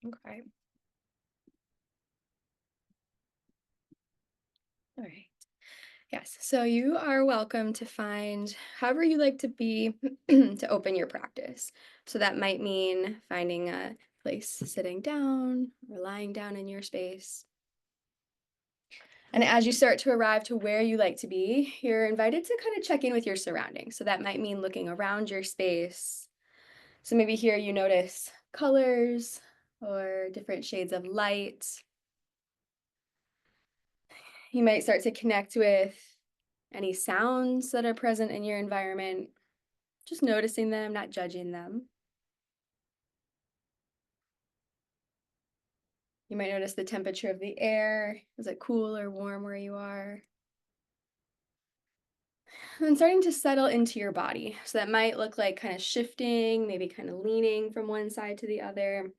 Okay. All right. Yes. So you are welcome to find however you like to be to open your practice. So that might mean finding a place sitting down or lying down in your space. And as you start to arrive to where you like to be, you're invited to kind of check in with your surroundings. So that might mean looking around your space. So maybe here you notice colors or different shades of light. You might start to connect with any sounds that are present in your environment, just noticing them, not judging them. You might notice the temperature of the air. Is it cool or warm where you are? And starting to settle into your body. So that might look like kind of shifting, maybe kind of leaning from one side to the other,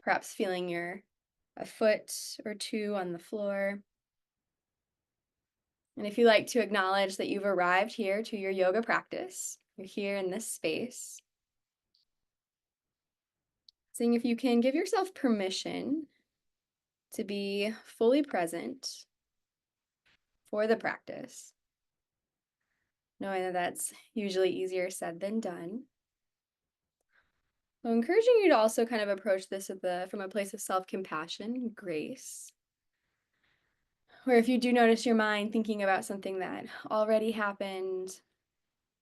perhaps feeling a foot or two on the floor. And if you like to acknowledge that you've arrived here to your yoga practice, you're here in this space, seeing if you can give yourself permission to be fully present for the practice, knowing that that's usually easier said than done. So encouraging you to also kind of approach this from a place of self-compassion, grace, where if you do notice your mind thinking about something that already happened,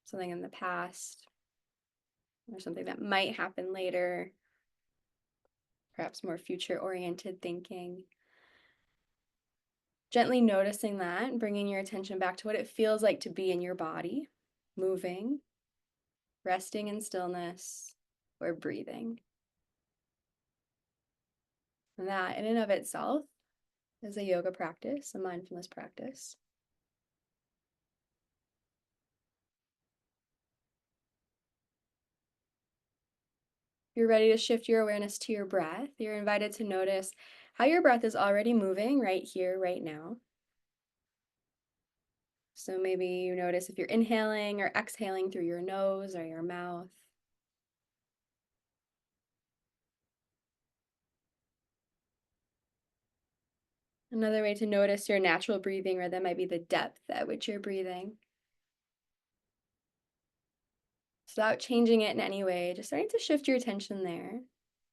something in the past, or something that might happen later, perhaps more future-oriented thinking, gently noticing that and bringing your attention back to what it feels like to be in your body, moving, resting in stillness, or breathing. And that, in and of itself, is a yoga practice, a mindfulness practice. If you're ready to shift your awareness to your breath, you're invited to notice how your breath is already moving right here, right now. So maybe you notice if you're inhaling or exhaling through your nose or your mouth. Another way to notice your natural breathing rhythm might be the depth at which you're breathing. So without changing it in any way, just starting to shift your attention there,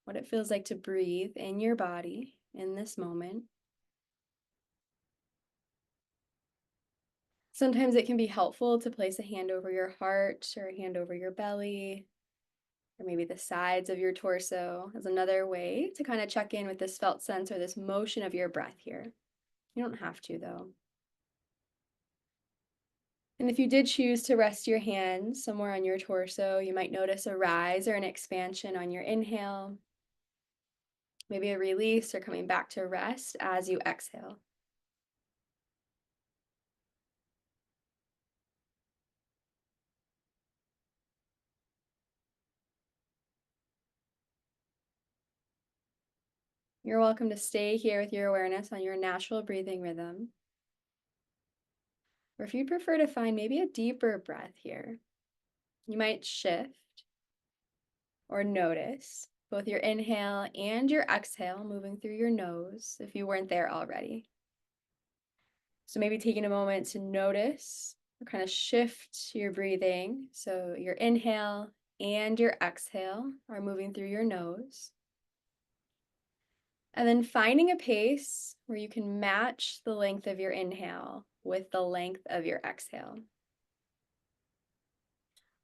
what it feels like to breathe in your body in this moment. Sometimes it can be helpful to place a hand over your heart or a hand over your belly, or maybe the sides of your torso as another way to kind of check in with this felt sense or this motion of your breath here. You don't have to, though. And if you did choose to rest your hands somewhere on your torso, you might notice a rise or an expansion on your inhale, maybe a release or coming back to rest as you exhale. You're welcome to stay here with your awareness on your natural breathing rhythm. Or if you'd prefer to find maybe a deeper breath here, you might shift or notice both your inhale and your exhale moving through your nose if you weren't there already. So maybe taking a moment to notice or kind of shift your breathing. So your inhale and your exhale are moving through your nose. And then finding a pace where you can match the length of your inhale with the length of your exhale.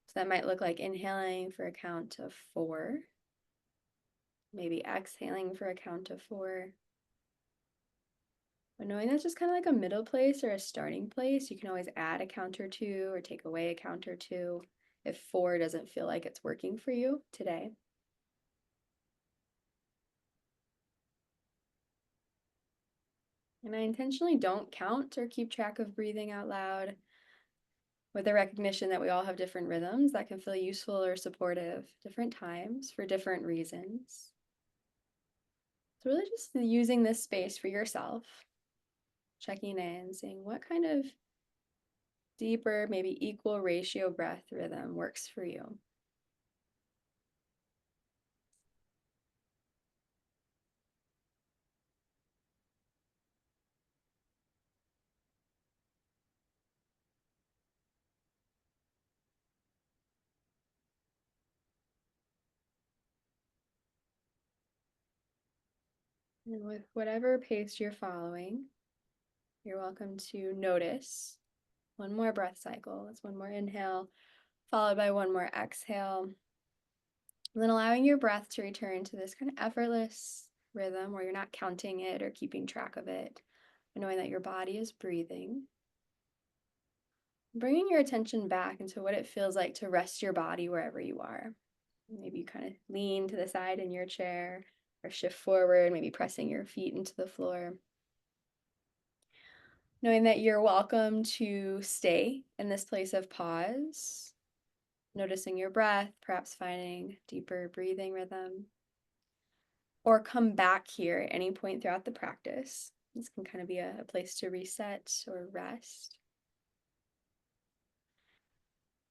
So that might look like inhaling for a count of 4, maybe exhaling for a count of 4. But knowing that's just kind of like a middle place or a starting place, you can always add a count or 2 or take away a count or 2 if 4 doesn't feel like it's working for you today. And I intentionally don't count or keep track of breathing out loud, with the recognition that we all have different rhythms that can feel useful or supportive different times for different reasons. So really just using this space for yourself, checking in, seeing what kind of deeper, maybe equal ratio breath rhythm works for you. And with whatever pace you're following, you're welcome to notice one more breath cycle. That's one more inhale, followed by one more exhale. And then allowing your breath to return to this kind of effortless rhythm where you're not counting it or keeping track of it, but knowing that your body is breathing. Bringing your attention back into what it feels like to rest your body wherever you are. Maybe you kind of lean to the side in your chair or shift forward, maybe pressing your feet into the floor. Knowing that you're welcome to stay in this place of pause, noticing your breath, perhaps finding deeper breathing rhythm, or come back here at any point throughout the practice. This can kind of be a place to reset or rest.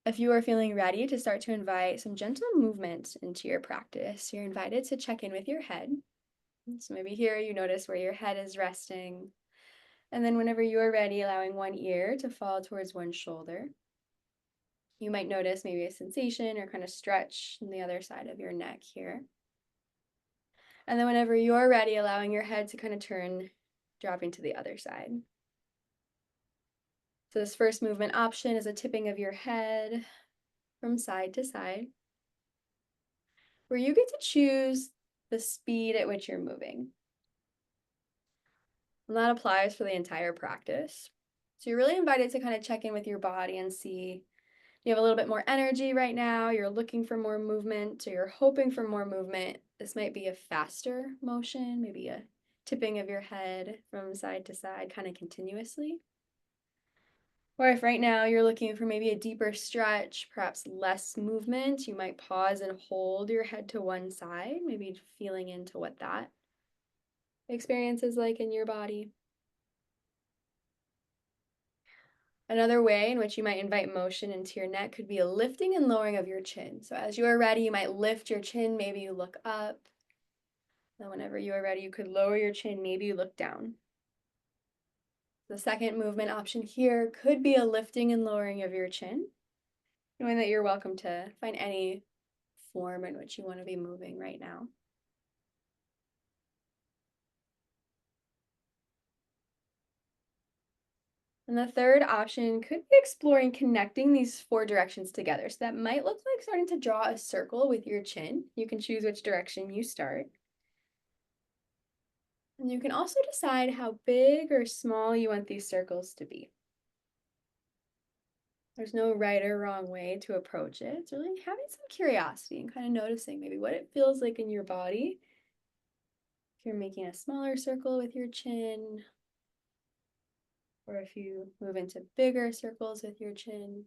If you are feeling ready to start to invite some gentle movement into your practice, you're invited to check in with your head. So maybe here you notice where your head is resting. And then whenever you are ready, allowing one ear to fall towards one shoulder. You might notice maybe a sensation or kind of stretch in the other side of your neck here. And then whenever you're ready, allowing your head to kind of turn, dropping to the other side. So this first movement option is a tipping of your head from side to side, where you get to choose the speed at which you're moving. And that applies for the entire practice. So you're really invited to kind of check in with your body and see you have a little bit more energy right now, you're looking for more movement, or you're hoping for more movement. This might be a faster motion, maybe a tipping of your head from side to side kind of continuously. Or if right now you're looking for maybe a deeper stretch, perhaps less movement, you might pause and hold your head to one side, maybe feeling into what that experience is like in your body. Another way in which you might invite motion into your neck could be a lifting and lowering of your chin. So as you are ready, you might lift your chin, maybe you look up. Then whenever you are ready, you could lower your chin, maybe you look down. The second movement option here could be a lifting and lowering of your chin, knowing that you're welcome to find any form in which you want to be moving right now. And the third option could be exploring connecting these four directions together. So that might look like starting to draw a circle with your chin. You can choose which direction you start. And you can also decide how big or small you want these circles to be. There's no right or wrong way to approach it. It's really having some curiosity and kind of noticing maybe what it feels like in your body. If you're making a smaller circle with your chin, or if you move into bigger circles with your chin.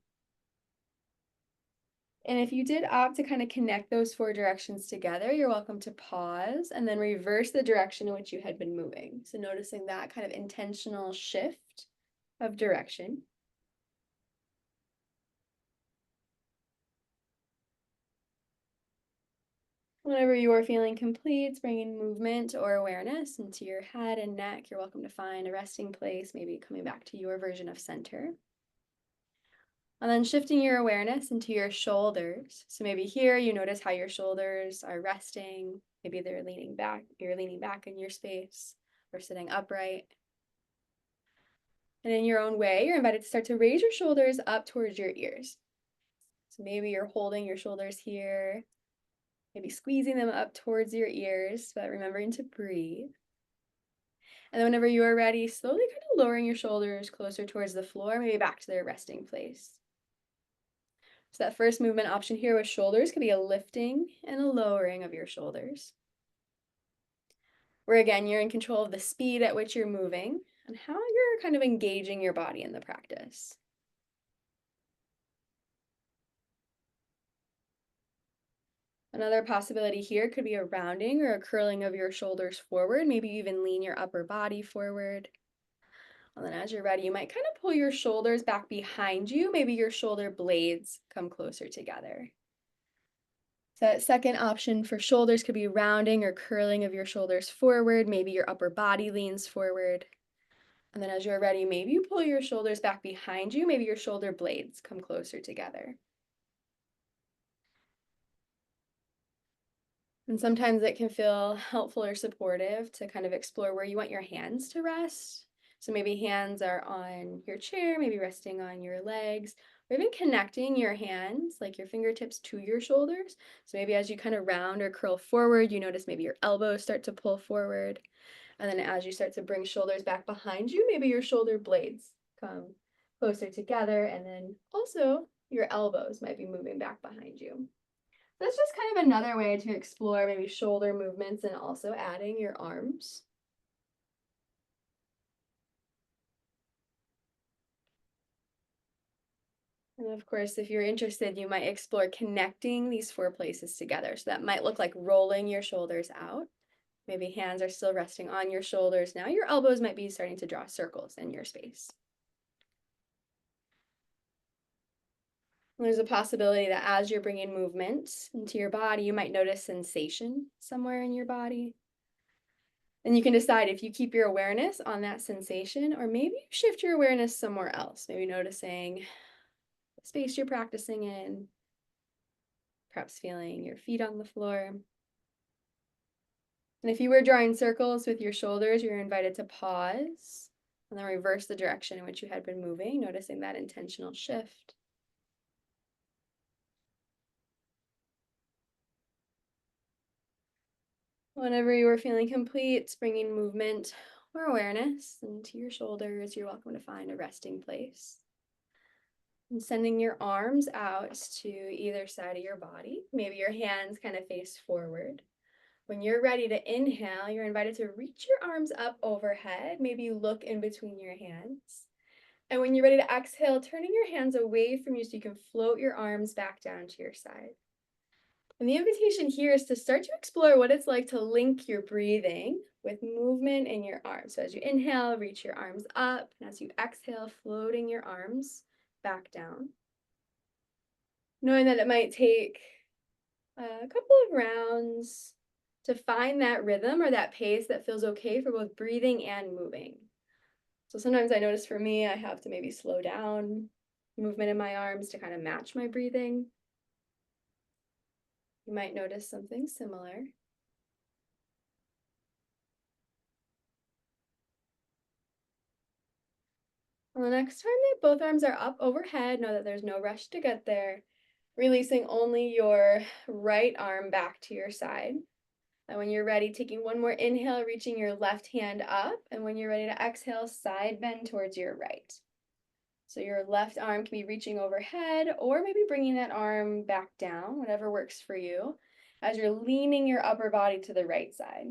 And if you did opt to kind of connect those four directions together, you're welcome to pause and then reverse the direction in which you had been moving. So noticing that kind of intentional shift of direction. Whenever you are feeling complete, bringing movement or awareness into your head and neck, you're welcome to find a resting place, maybe coming back to your version of center. And then shifting your awareness into your shoulders. So maybe here you notice how your shoulders are resting. Maybe they're leaning back, you're leaning back in your space or sitting upright. And in your own way, you're invited to start to raise your shoulders up towards your ears. So maybe you're holding your shoulders here, maybe squeezing them up towards your ears, but remembering to breathe. And then whenever you are ready, slowly kind of lowering your shoulders closer towards the floor, maybe back to their resting place. So that first movement option here with shoulders could be a lifting and a lowering of your shoulders. Where again, you're in control of the speed at which you're moving and how you're kind of engaging your body in the practice. Another possibility here could be a rounding or a curling of your shoulders forward, maybe even lean your upper body forward. And then as you're ready, you might kind of pull your shoulders back behind you. Maybe your shoulder blades come closer together. So that second option for shoulders could be rounding or curling of your shoulders forward. Maybe your upper body leans forward. And then as you're ready, maybe you pull your shoulders back behind you. Maybe your shoulder blades come closer together. And sometimes it can feel helpful or supportive to kind of explore where you want your hands to rest. So maybe hands are on your chair, maybe resting on your legs, or even connecting your hands, like your fingertips to your shoulders. So maybe as you kind of round or curl forward, you notice maybe your elbows start to pull forward. And then as you start to bring shoulders back behind you, maybe your shoulder blades come closer together. And then also your elbows might be moving back behind you. That's just kind of another way to explore maybe shoulder movements and also adding your arms. And of course, if you're interested, you might explore connecting these four places together. So that might look like rolling your shoulders out. Maybe hands are still resting on your shoulders. Now your elbows might be starting to draw circles in your space. There's a possibility that as you're bringing movement into your body, you might notice sensation somewhere in your body. And you can decide if you keep your awareness on that sensation, or maybe you shift your awareness somewhere else, maybe noticing the space you're practicing in, perhaps feeling your feet on the floor. And if you were drawing circles with your shoulders, you're invited to pause and then reverse the direction in which you had been moving, noticing that intentional shift. Whenever you are feeling complete, bringing movement or awareness into your shoulders, you're welcome to find a resting place. And sending your arms out to either side of your body. Maybe your hands kind of face forward. When you're ready to inhale, you're invited to reach your arms up overhead. Maybe you look in between your hands. And when you're ready to exhale, turning your hands away from you so you can float your arms back down to your side. And the invitation here is to start to explore what it's like to link your breathing with movement in your arms. So as you inhale, reach your arms up. And as you exhale, floating your arms back down. Knowing that it might take a couple of rounds to find that rhythm or that pace that feels okay for both breathing and moving. So sometimes I notice for me, I have to maybe slow down movement in my arms to kind of match my breathing. You might notice something similar. Well, the next time that both arms are up overhead, know that there's no rush to get there. Releasing only your right arm back to your side. And when you're ready, taking one more inhale, reaching your left hand up. And when you're ready to exhale, side bend towards your right. So your left arm can be reaching overhead or maybe bringing that arm back down, whatever works for you, as you're leaning your upper body to the right side.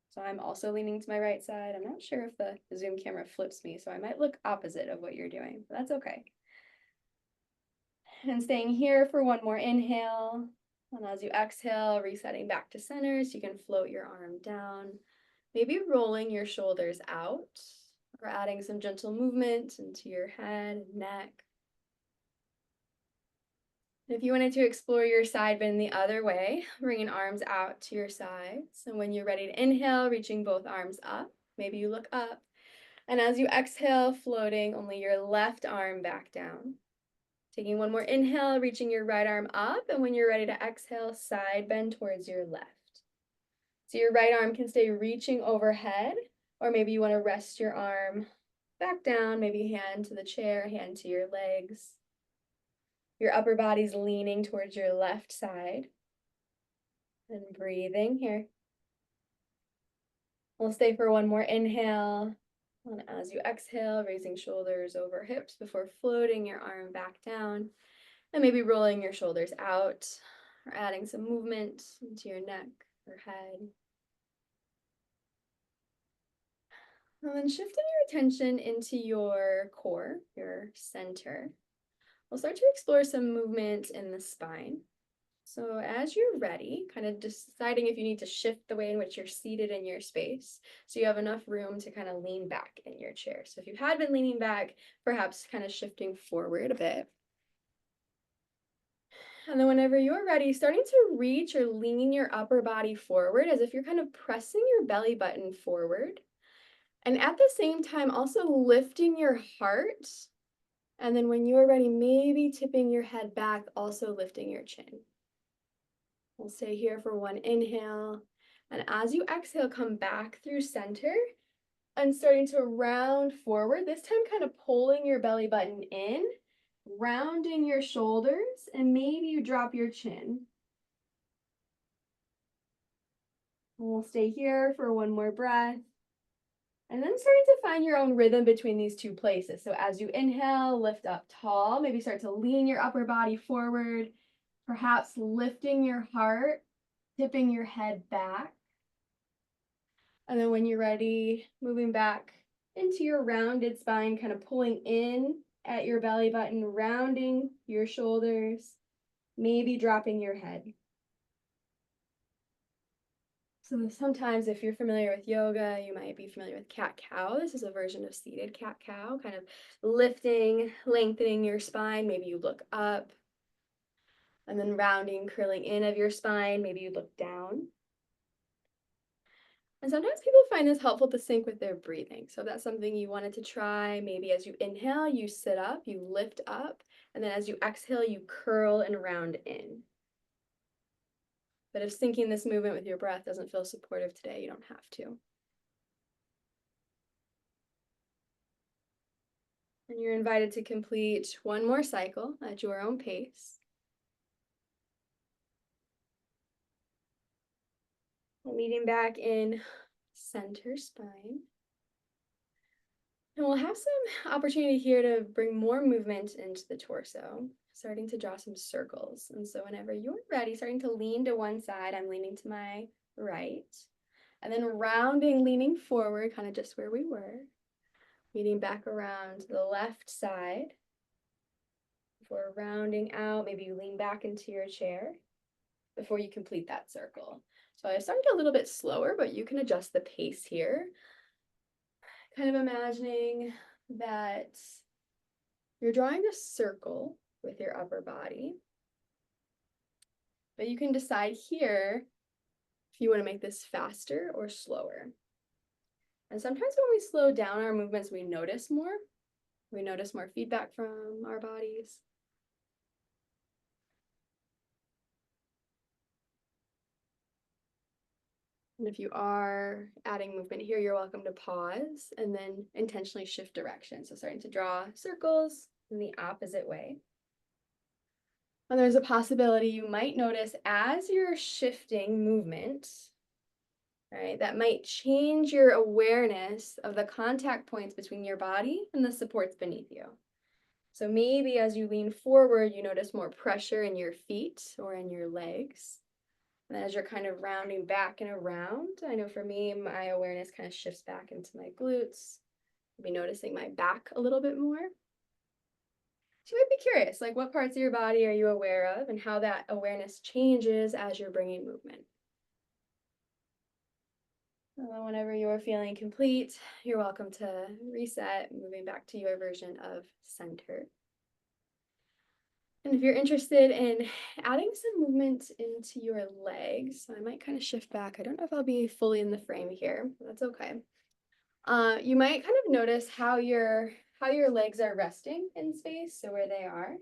So I'm also leaning to my right side. I'm not sure if the Zoom camera flips me, so I might look opposite of what you're doing, but that's okay. And staying here for one more inhale. And as you exhale, resetting back to center so you can float your arm down. Maybe rolling your shoulders out or adding some gentle movement into your head and neck. If you wanted to explore your side bend the other way, bringing arms out to your sides. And when you're ready to inhale, reaching both arms up. Maybe you look up. And as you exhale, floating only your left arm back down. Taking one more inhale, reaching your right arm up. And when you're ready to exhale, side bend towards your left. So your right arm can stay reaching overhead, or maybe you want to rest your arm back down, maybe hand to the chair, hand to your legs. Your upper body's leaning towards your left side. And breathing here. We'll stay for one more inhale. And as you exhale, raising shoulders over hips before floating your arm back down. And maybe rolling your shoulders out or adding some movement into your neck or head. And then shifting your attention into your core, your center. We'll start to explore some movement in the spine. So as you're ready, kind of deciding if you need to shift the way in which you're seated in your space, so you have enough room to kind of lean back in your chair. So if you had been leaning back, perhaps kind of shifting forward a bit. And then whenever you're ready, starting to reach or lean your upper body forward as if you're kind of pressing your belly button forward. And at the same time, also lifting your heart. And then when you're ready, maybe tipping your head back, also lifting your chin. We'll stay here for one inhale. And as you exhale, come back through center and starting to round forward, this time kind of pulling your belly button in, rounding your shoulders, and maybe you drop your chin. And we'll stay here for one more breath. And then starting to find your own rhythm between these two places. So as you inhale, lift up tall, maybe start to lean your upper body forward, perhaps lifting your heart, tipping your head back. And then when you're ready, moving back into your rounded spine, kind of pulling in at your belly button, rounding your shoulders, maybe dropping your head. So sometimes if you're familiar with yoga, you might be familiar with cat-cow. This is a version of seated cat-cow, kind of lifting, lengthening your spine. Maybe you look up, and then rounding, curling in of your spine. Maybe you look down. And sometimes people find this helpful to sync with their breathing. So if that's something you wanted to try, maybe as you inhale, you sit up, you lift up, and then as you exhale, you curl and round in. But if syncing this movement with your breath doesn't feel supportive today, you don't have to. And you're invited to complete one more cycle at your own pace. Meeting back in center spine. And we'll have some opportunity here to bring more movement into the torso, starting to draw some circles. And so whenever you're ready, starting to lean to one side, I'm leaning to my right. And then rounding, leaning forward, kind of just where we were. Meeting back around to the left side. Before rounding out, maybe you lean back into your chair before you complete that circle. So I started a little bit slower, but you can adjust the pace here. Kind of imagining that you're drawing a circle with your upper body, but you can decide here if you want to make this faster or slower. And sometimes when we slow down our movements, we notice more. We notice more feedback from our bodies. And if you are adding movement here, you're welcome to pause and then intentionally shift direction. So starting to draw circles in the opposite way. And there's a possibility you might notice as you're shifting movement, right, that might change your awareness of the contact points between your body and the supports beneath you. So maybe as you lean forward, you notice more pressure in your feet or in your legs. And as you're kind of rounding back and around, I know for me, my awareness kind of shifts back into my glutes. I'll be noticing my back a little bit more. So you might be curious, like what parts of your body are you aware of and how that awareness changes as you're bringing movement. And then whenever you're feeling complete, you're welcome to reset, moving back to your version of center. And if you're interested in adding some movement into your legs, so I might kind of shift back. I don't know if I'll be fully in the frame here. That's okay. You might kind of notice how your legs are resting in space, so where they are.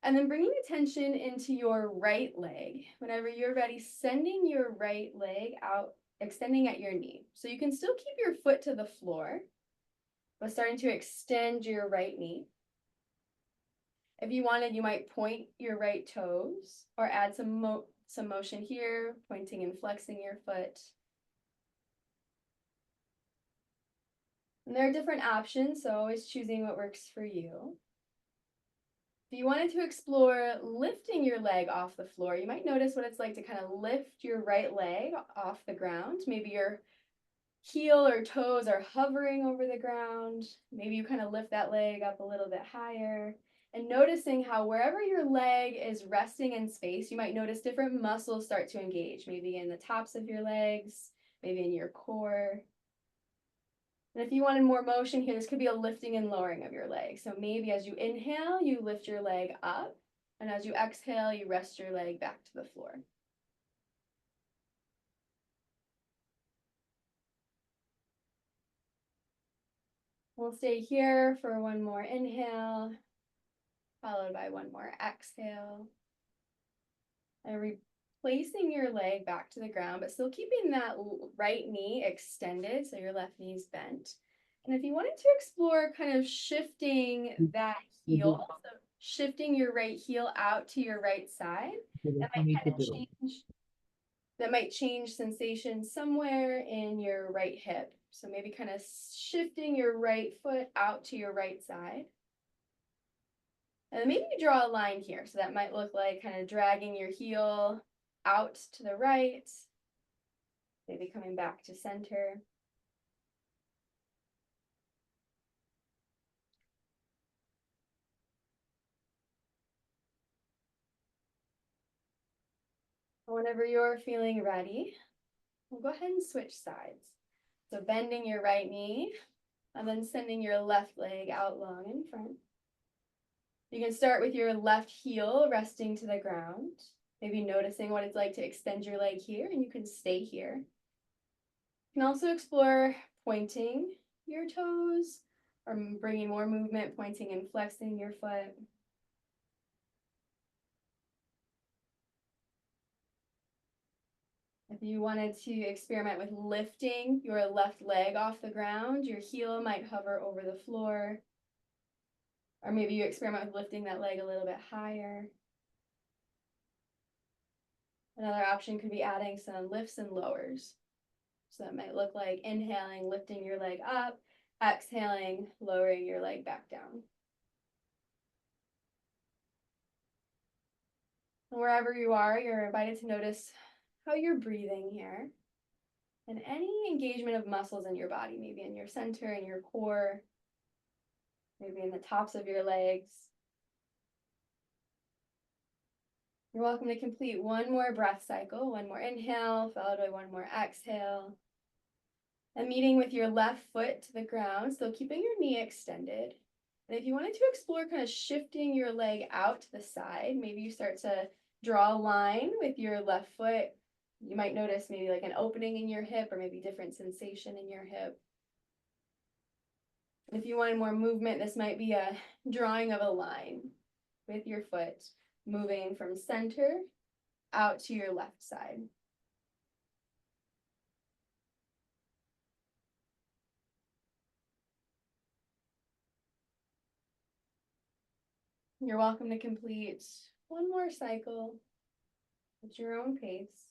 And then bringing attention into your right leg. Whenever you're ready, sending your right leg out, extending at your knee. So you can still keep your foot to the floor, but starting to extend your right knee. If you wanted, you might point your right toes or add some motion here, pointing and flexing your foot. And there are different options, so always choosing what works for you. If you wanted to explore lifting your leg off the floor, you might notice what it's like to kind of lift your right leg off the ground. Maybe your heel or toes are hovering over the ground. Maybe you kind of lift that leg up a little bit higher. And noticing how wherever your leg is resting in space, you might notice different muscles start to engage, maybe in the tops of your legs, maybe in your core. And if you wanted more motion here, this could be a lifting and lowering of your leg. So maybe as you inhale, you lift your leg up, and as you exhale, you rest your leg back to the floor. We'll stay here for one more inhale, followed by one more exhale. And placing your leg back to the ground, but still keeping that right knee extended, so your left knee's bent. And if you wanted to explore kind of shifting that heel, so shifting your right heel out to your right side, that might change sensation somewhere in your right hip. So maybe kind of shifting your right foot out to your right side. And then maybe you draw a line here. So that might look like kind of dragging your heel out to the right, maybe coming back to center. Whenever you're feeling ready, we'll go ahead and switch sides. So bending your right knee and then sending your left leg out long in front. You can start with your left heel resting to the ground, maybe noticing what it's like to extend your leg here, and you can stay here. You can also explore pointing your toes or bringing more movement, pointing and flexing your foot. If you wanted to experiment with lifting your left leg off the ground, your heel might hover over the floor. Or maybe you experiment with lifting that leg a little bit higher. Another option could be adding some lifts and lowers. So that might look like inhaling, lifting your leg up, exhaling, lowering your leg back down. And wherever you are, you're invited to notice how you're breathing here and any engagement of muscles in your body, maybe in your center, in your core, maybe in the tops of your legs. You're welcome to complete one more breath cycle, one more inhale, followed by one more exhale. And meeting with your left foot to the ground, still keeping your knee extended. And if you wanted to explore kind of shifting your leg out to the side, maybe you start to draw a line with your left foot. You might notice maybe like an opening in your hip or maybe different sensation in your hip. If you wanted more movement, this might be a drawing of a line with your foot, moving from center out to your left side. You're welcome to complete one more cycle at your own pace.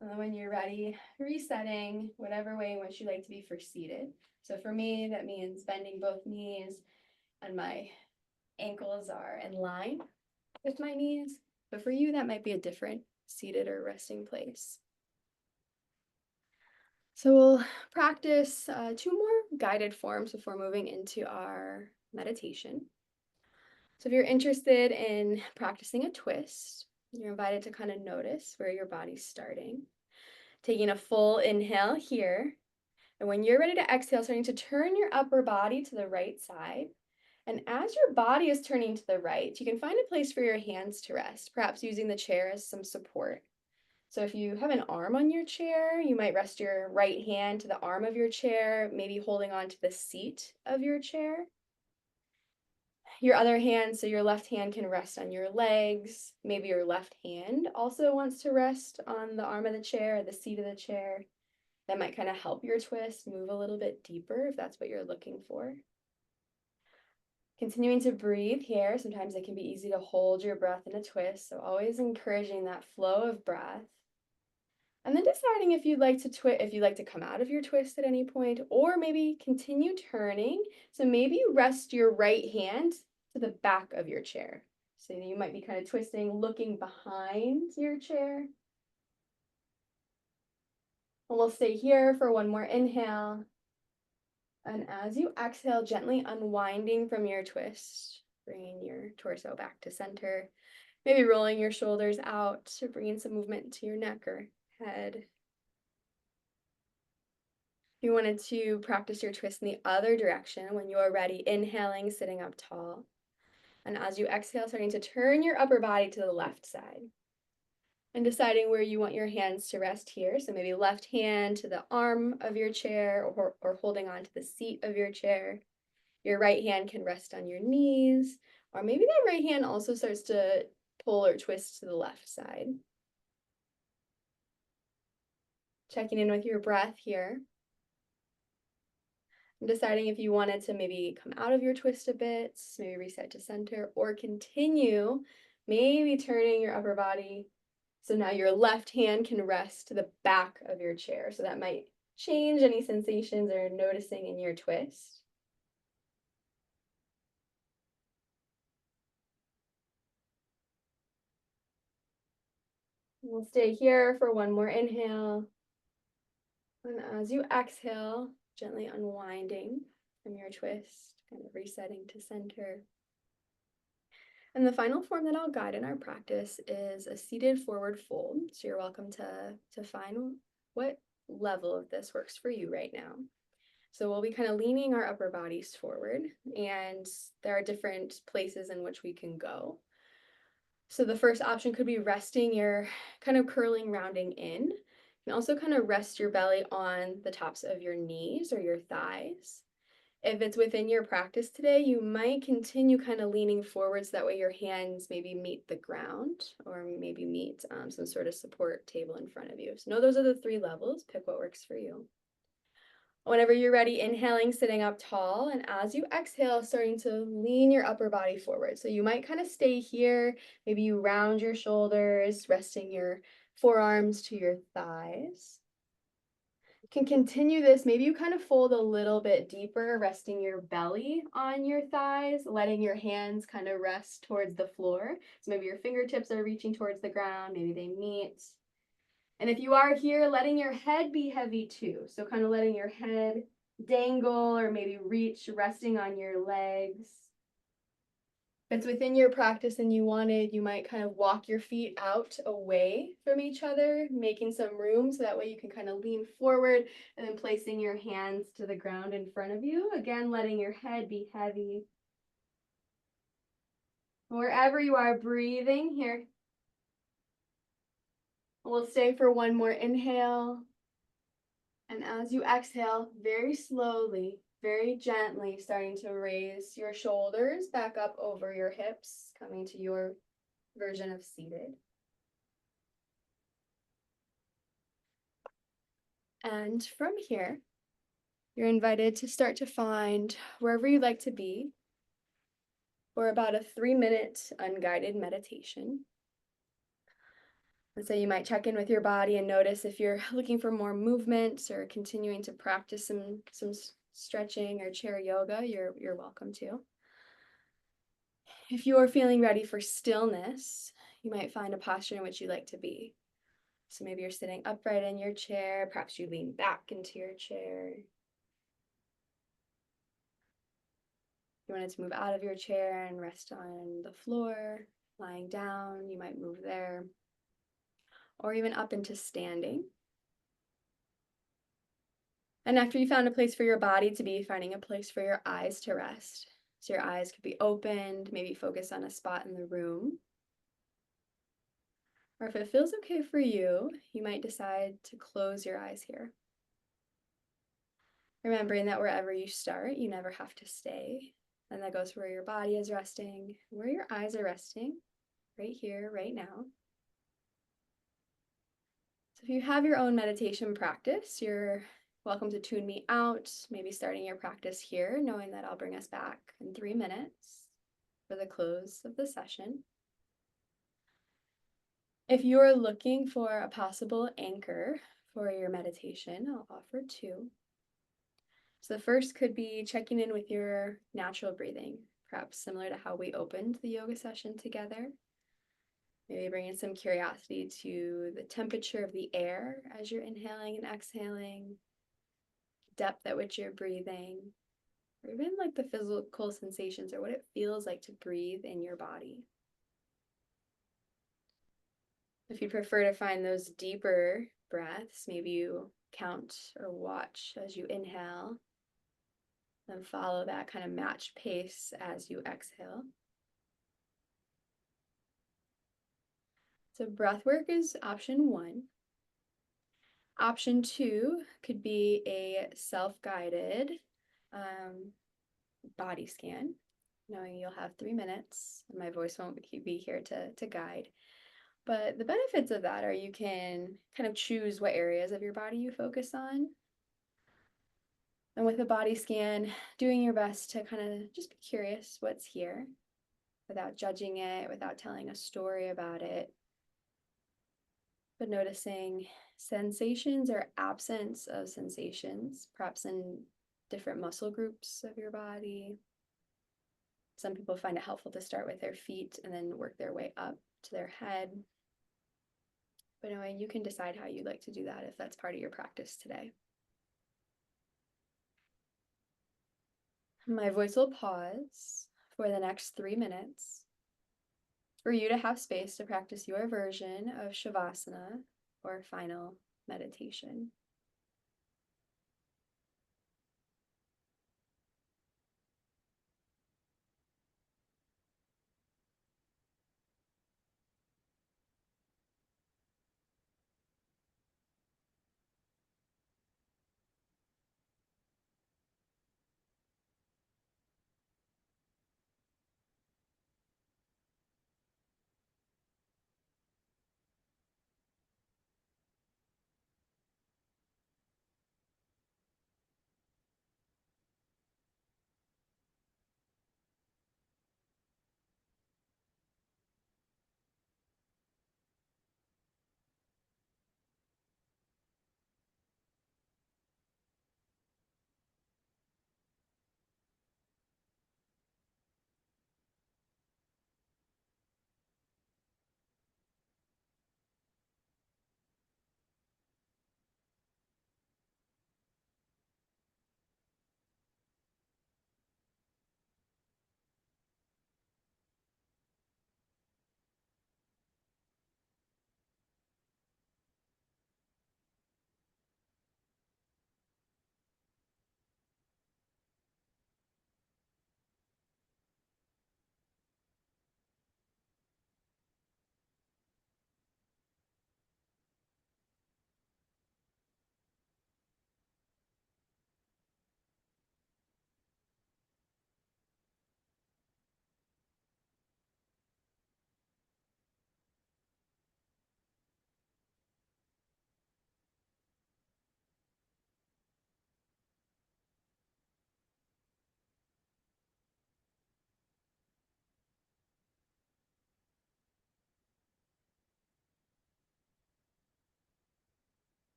And then when you're ready, resetting whatever way in which you like to be for seated. So for me, that means bending both knees and my ankles are in line with my knees. But for you, that might be a different seated or resting place. So we'll practice 2 more guided forms before moving into our meditation. So if you're interested in practicing a twist, you're invited to kind of notice where your body's starting. Taking a full inhale here. And when you're ready to exhale, starting to turn your upper body to the right side. And as your body is turning to the right, you can find a place for your hands to rest, perhaps using the chair as some support. So if you have an arm on your chair, you might rest your right hand to the arm of your chair, maybe holding on to the seat of your chair. Your other hand, so your left hand can rest on your legs. Maybe your left hand also wants to rest on the arm of the chair or the seat of the chair. That might kind of help your twist move a little bit deeper if that's what you're looking for. Continuing to breathe here. Sometimes it can be easy to hold your breath in a twist, so always encouraging that flow of breath. And then deciding if you'd like to come out of your twist at any point, or maybe continue turning. So maybe you rest your right hand to the back of your chair. So you might be kind of twisting, looking behind your chair. And we'll stay here for one more inhale. And as you exhale, gently unwinding from your twist, bringing your torso back to center. Maybe rolling your shoulders out to bring some movement to your neck or head. If you wanted to practice your twist in the other direction, when you are ready, inhaling, sitting up tall. And as you exhale, starting to turn your upper body to the left side. And deciding where you want your hands to rest here. So maybe left hand to the arm of your chair or holding on to the seat of your chair. Your right hand can rest on your knees. Or maybe that right hand also starts to pull or twist to the left side. Checking in with your breath here. And deciding if you wanted to maybe come out of your twist a bit, maybe reset to center, or continue, maybe turning your upper body. So now your left hand can rest to the back of your chair. So that might change any sensations or noticing in your twist. We'll stay here for one more inhale. And as you exhale, gently unwinding from your twist, kind of resetting to center. And the final form that I'll guide in our practice is a seated forward fold. So you're welcome to find what level of this works for you right now. So we'll be kind of leaning our upper bodies forward, and there are different places in which we can go. So the first option could be resting your kind of curling, rounding in. You can also kind of rest your belly on the tops of your knees or your thighs. If it's within your practice today, you might continue kind of leaning forwards. That way your hands maybe meet the ground or maybe meet some sort of support table in front of you. So know those are the 3 levels. Pick what works for you. Whenever you're ready, inhaling, sitting up tall, and as you exhale, starting to lean your upper body forward. So you might kind of stay here. Maybe you round your shoulders, resting your forearms to your thighs. You can continue this. Maybe you kind of fold a little bit deeper, resting your belly on your thighs, letting your hands kind of rest towards the floor. So maybe your fingertips are reaching towards the ground, maybe they meet. And if you are here, letting your head be heavy too. So kind of letting your head dangle or maybe reach, resting on your legs. If it's within your practice and you wanted, you might kind of walk your feet out away from each other, making some room so that way you can kind of lean forward and then placing your hands to the ground in front of you. Again, letting your head be heavy. Wherever you are, breathing here. We'll stay for one more inhale. And as you exhale, very slowly, very gently, starting to raise your shoulders back up over your hips, coming to your version of seated. And from here, you're invited to start to find wherever you'd like to be for about a 3-minute unguided meditation. And so you might check in with your body and notice if you're looking for more movement or continuing to practice some stretching or chair yoga, you're welcome to. If you are feeling ready for stillness, you might find a posture in which you like to be. So maybe you're sitting upright in your chair, perhaps you lean back into your chair. You wanted to move out of your chair and rest on the floor, lying down, you might move there. Or even up into standing. And after you found a place for your body to be, finding a place for your eyes to rest. So your eyes could be opened, maybe focus on a spot in the room. Or if it feels okay for you, you might decide to close your eyes here. Remembering that wherever you start, you never have to stay. And that goes where your body is resting, where your eyes are resting, right here, right now. So if you have your own meditation practice, you're welcome to tune me out, maybe starting your practice here, knowing that I'll bring us back in 3 minutes for the close of the session. If you're looking for a possible anchor for your meditation, I'll offer 2. So the first could be checking in with your natural breathing, perhaps similar to how we opened the yoga session together. Maybe bringing some curiosity to the temperature of the air as you're inhaling and exhaling, depth at which you're breathing, or even like the physical sensations or what it feels like to breathe in your body. If you prefer to find those deeper breaths, maybe you count or watch as you inhale, then follow that kind of matched pace as you exhale. So breath work is option 1. Option 2 could be a self-guided body scan. knowing you'll have 3 minutes, and my voice won't be here to guide. But the benefits of that are you can kind of choose what areas of your body you focus on. And with a body scan, doing your best to kind of just be curious what's here without judging it, without telling a story about it, but noticing sensations or absence of sensations, perhaps in different muscle groups of your body. Some people find it helpful to start with their feet and then work their way up to their head. But anyway, you can decide how you'd like to do that if that's part of your practice today. My voice will pause for the next 3 minutes for you to have space to practice your version of Shavasana or final meditation.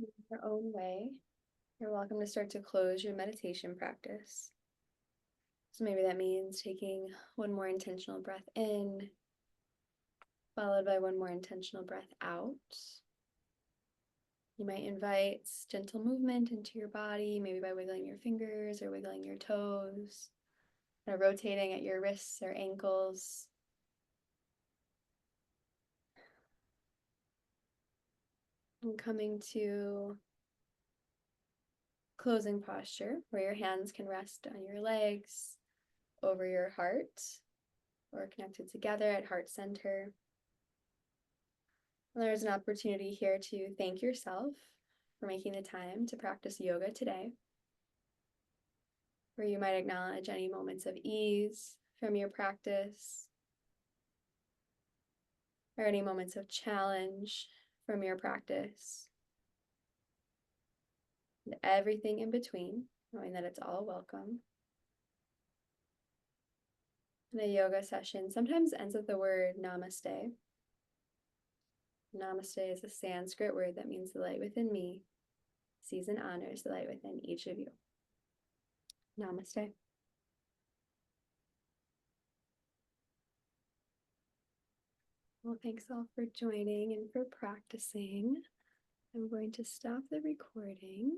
In your own way, you're welcome to start to close your meditation practice. So maybe that means taking one more intentional breath in, followed by one more intentional breath out. You might invite gentle movement into your body, maybe by wiggling your fingers or wiggling your toes, or rotating at your wrists or ankles. And coming to closing posture, where your hands can rest on your legs, over your heart, or connected together at heart center. And there's an opportunity here to thank yourself for making the time to practice yoga today, where you might acknowledge any moments of ease from your practice, or any moments of challenge from your practice, and everything in between, knowing that it's all welcome. in a yoga session sometimes ends with the word namaste. Namaste is a Sanskrit word that means the light within me sees and honors the light within each of you. Namaste. Well, thanks all for joining and for practicing. I'm going to stop the recording.